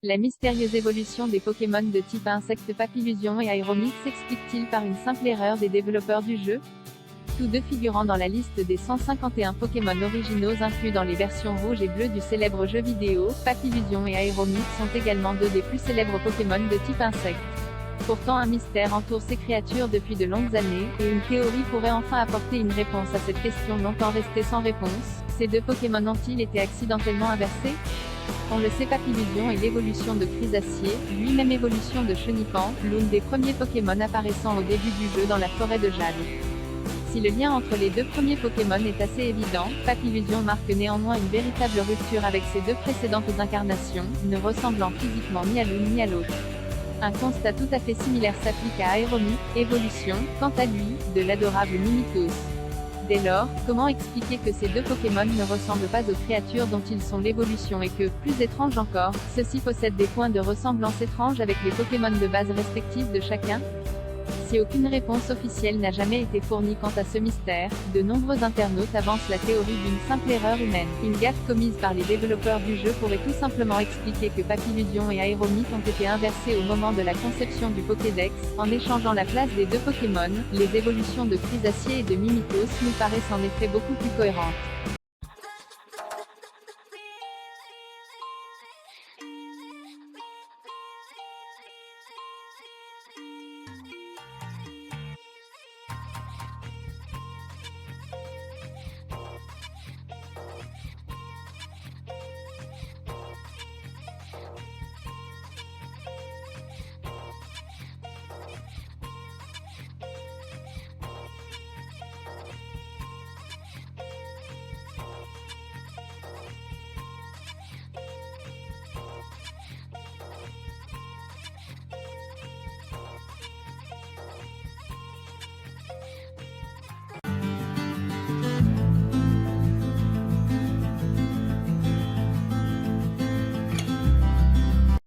La mystérieuse évolution des Pokémon de type insecte Papillusion et Aéromix s'explique-t-il par une simple erreur des développeurs du jeu? Tous deux figurant dans la liste des 151 Pokémon originaux inclus dans les versions rouge et bleue du célèbre jeu vidéo, Papillusion et Aéromix sont également deux des plus célèbres Pokémon de type insecte. Pourtant un mystère entoure ces créatures depuis de longues années, et une théorie pourrait enfin apporter une réponse à cette question longtemps restée sans réponse. Ces deux Pokémon ont-ils été accidentellement inversés? On le sait, Papillusion est l'évolution de Chrysacier, lui-même évolution de Chenipan, l'une des premiers Pokémon apparaissant au début du jeu dans la forêt de Jade. Si le lien entre les deux premiers Pokémon est assez évident, Papillusion marque néanmoins une véritable rupture avec ses deux précédentes incarnations, ne ressemblant physiquement ni à l'une ni à l'autre. Un constat tout à fait similaire s'applique à Aéromix, évolution, quant à lui, de l'adorable Mimitos. Dès lors, comment expliquer que ces deux Pokémon ne ressemblent pas aux créatures dont ils sont l'évolution et que, plus étrange encore, ceux-ci possèdent des points de ressemblance étranges avec les Pokémon de base respectifs de chacun? Si aucune réponse officielle n'a jamais été fournie quant à ce mystère, de nombreux internautes avancent la théorie d'une simple erreur humaine. Une gaffe commise par les développeurs du jeu pourrait tout simplement expliquer que Papillusion et Aéromix ont été inversés au moment de la conception du Pokédex, en échangeant la place des deux Pokémon. Les évolutions de Chrysacier et de Mimitos nous paraissent en effet beaucoup plus cohérentes.